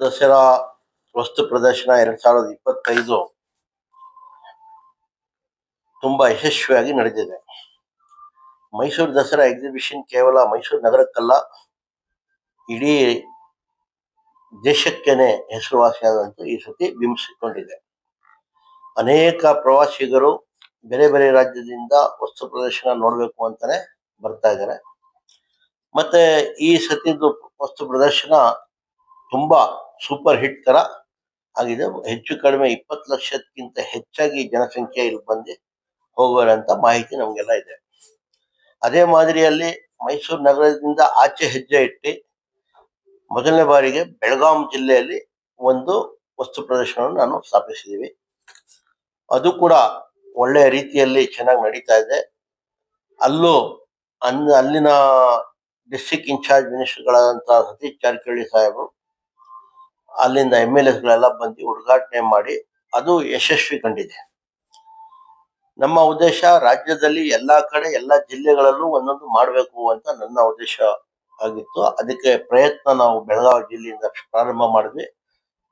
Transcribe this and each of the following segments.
ದಸರಾ ವಸ್ತು ಪ್ರದರ್ಶನ 2025 ತುಂಬಾ ಯಶಸ್ವಿಯಾಗಿ ನಡೆದಿದೆ. ಮೈಸೂರು ದಸರಾ ಎಕ್ಸಿಬಿಷನ್ ಕೇವಲ ಮೈಸೂರು ನಗರಕ್ಕಲ್ಲ, ಇಡೀ ದೇಶಕ್ಕೇನೆ ಹೆಸರುವಾಸಿಯಾದಂತೆ ಈ ಸತಿ ಬಿಂಬಿಸಿಕೊಂಡಿದೆ. ಅನೇಕ ಪ್ರವಾಸಿಗರು ಬೇರೆ ಬೇರೆ ರಾಜ್ಯದಿಂದ ವಸ್ತು ಪ್ರದರ್ಶನ ನೋಡಬೇಕು ಅಂತಾನೆ ಬರ್ತಾ ಇದ್ದಾರೆ. ಮತ್ತೆ ಈ ಸತಿದು ವಸ್ತು ಪ್ರದರ್ಶನ ತುಂಬಾ ಸೂಪರ್ ಹಿಟ್ ತರ ಆಗಿದೆ. ಹೆಚ್ಚು ಕಡಿಮೆ 20 ಲಕ್ಷಕ್ಕಿಂತ ಹೆಚ್ಚಾಗಿ ಜನಸಂಖ್ಯೆ ಇಲ್ಲಿ ಬಂದು ಹೋಗುವರೆ ಅಂತ ಮಾಹಿತಿ ನಮಗೆಲ್ಲ ಇದೆ. ಅದೇ ಮಾದರಿಯಲ್ಲಿ ಮೈಸೂರು ನಗರದಿಂದ ಆಚೆ ಹೆಜ್ಜೆ ಇಟ್ಟು ಮೊದಲನೇ ಬಾರಿಗೆ ಬೆಳಗಾಂ ಜಿಲ್ಲೆಯಲ್ಲಿ ಒಂದು ವಸ್ತು ಪ್ರದರ್ಶನವನ್ನು ನಾನು ಸ್ಥಾಪಿಸಿದ್ದೀವಿ. ಅದು ಕೂಡ ಒಳ್ಳೆಯ ರೀತಿಯಲ್ಲಿ ಚೆನ್ನಾಗಿ ನಡೀತಾ ಇದೆ. ಅಲ್ಲೂ ಅಲ್ಲಿನ ಡಿಸ್ಟ್ರಿಕ್ಟ್ ಇನ್ಚಾರ್ಜ್ ಮಿನಿಸ್ಟರ್ಗಳಾದಂತಹ ಸತೀಶ್ ಜಾರಕಿಹೊಳಿ ಸಾಹೇಬರು, ಅಲ್ಲಿಂದ MLAs ಗಳೆಲ್ಲ ಬಂದು ಉದ್ಘಾಟನೆ ಮಾಡಿ ಅದು ಯಶಸ್ವಿ ಕಂಡಿದೆ. ನಮ್ಮ ಉದ್ದೇಶ ರಾಜ್ಯದಲ್ಲಿ ಎಲ್ಲಾ ಕಡೆ ಎಲ್ಲಾ ಜಿಲ್ಲೆಗಳಲ್ಲೂ ಒಂದೊಂದು ಮಾಡಬೇಕು ಅಂತ ನನ್ನ ಉದ್ದೇಶ ಆಗಿತ್ತು. ಅದಕ್ಕೆ ಪ್ರಯತ್ನ ನಾವು ಬೆಳಗಾವಿ ಜಿಲ್ಲೆಯಿಂದ ಪ್ರಾರಂಭ ಮಾಡಿದ್ವಿ.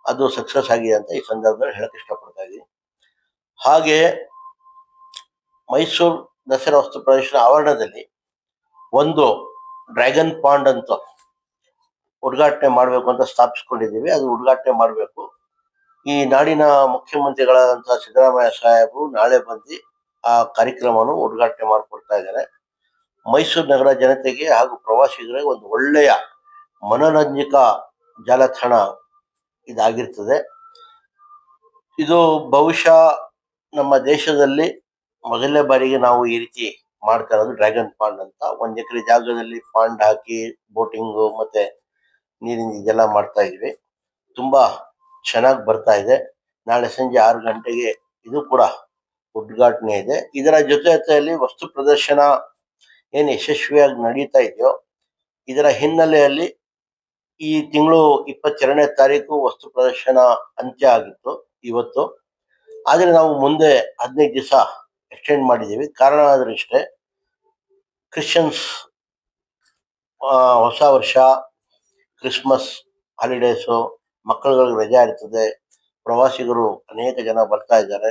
ಅದು ಸಕ್ಸಸ್ ಆಗಿದೆ ಅಂತ ಈ ಸಂದರ್ಭದಲ್ಲಿ ಹೇಳಕ್ ಇಷ್ಟಪಡ್ತಾ ಇದ್ದೀನಿ. ಹಾಗೆ ಮೈಸೂರು ದಸರಾ ವಸ್ತು ಪ್ರದರ್ಶನ ಆವರಣದಲ್ಲಿ ಒಂದು ಡ್ರ್ಯಾಗನ್ ಪಾಂಡ್ ಅಂತ ಉದ್ಘಾಟನೆ ಮಾಡಬೇಕು ಅಂತ ಸ್ಥಾಪಿಸ್ಕೊಂಡಿದ್ದೀವಿ. ಅದು ಉದ್ಘಾಟನೆ ಮಾಡಬೇಕು. ಈ ನಾಡಿನ ಮುಖ್ಯಮಂತ್ರಿಗಳಾದಂತಹ ಸಿದ್ದರಾಮಯ್ಯ ಸಾಹೇಬರು ನಾಳೆ ಬಂದು ಆ ಕಾರ್ಯಕ್ರಮವನ್ನು ಉದ್ಘಾಟನೆ ಮಾಡಿಕೊಡ್ತಾ ಇದ್ದಾರೆ. ಮೈಸೂರು ನಗರ ಜನತೆಗೆ ಹಾಗೂ ಪ್ರವಾಸಿಗರಿಗೆ ಒಂದು ಒಳ್ಳೆಯ ಮನೋರಂಜಕ ಜಾಲತಾಣ ಇದಾಗಿರ್ತದೆ. ಇದು ಬಹುಶಃ ನಮ್ಮ ದೇಶದಲ್ಲಿ ಮೊದಲನೇ ಬಾರಿಗೆ ನಾವು ಈ ರೀತಿ ಮಾಡ್ತಾ ಇರೋದು. ಡ್ರ್ಯಾಗನ್ ಪಾಂಡ್ ಅಂತ 1 ಎಕರೆ ಜಾಗದಲ್ಲಿ ಪಾಂಡ್ ಹಾಕಿ ಬೋಟಿಂಗು ಮತ್ತೆ ನೀರಿನ ಇದೆಲ್ಲ ಮಾಡ್ತಾ ಇದ್ವಿ. ತುಂಬಾ ಚೆನ್ನಾಗಿ ಬರ್ತಾ ಇದೆ. ನಾಳೆ ಸಂಜೆ 6 ಗಂಟೆಗೆ ಇದು ಕೂಡ ಉದ್ಘಾಟನೆ ಇದೆ. ಇದರ ಜೊತೆಯಲ್ಲಿ ವಸ್ತು ಪ್ರದರ್ಶನ ಏನು ಯಶಸ್ವಿಯಾಗಿ ನಡೀತಾ ಇದೆಯೋ ಇದರ ಹಿನ್ನೆಲೆಯಲ್ಲಿ ಈ ತಿಂಗಳು 22ನೇ ತಾರೀಕು ವಸ್ತು ಪ್ರದರ್ಶನ ಅಂತ್ಯ ಆಗಿತ್ತು ಇವತ್ತು. ಆದ್ರೆ ನಾವು ಮುಂದೆ 15 ದಿವಸ ಎಕ್ಸ್ಟೆಂಡ್ ಮಾಡಿದ್ದೀವಿ. ಕಾರಣ ಆದ್ರೆ ಇಷ್ಟೇ, ಕ್ರಿಶ್ಚಿಯನ್ಸ್ ಹೊಸ ವರ್ಷ, ಕ್ರಿಸ್ಮಸ್ ಹಾಲಿಡೇಸು, ಮಕ್ಕಳುಗಳಿಗೆ ರಜಾ ಇರ್ತದೆ, ಪ್ರವಾಸಿಗರು ಅನೇಕ ಜನ ಬರ್ತಾ ಇದ್ದಾರೆ.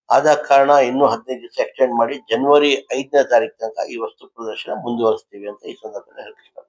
ಆದ ಕಾರಣ ಇನ್ನೂ 15 ದಿವಸ ಎಕ್ಸ್ಟೆಂಡ್ ಮಾಡಿ ಜನವರಿ 5ನೇ ತಾರೀಕು ತನಕ ಈ ವಸ್ತು ಪ್ರದರ್ಶನ ಮುಂದುವರಿಸ್ತೀವಿ ಅಂತ ಈ ಸಂದರ್ಭದಲ್ಲಿ ಹೇಳ್ತೀನಿ.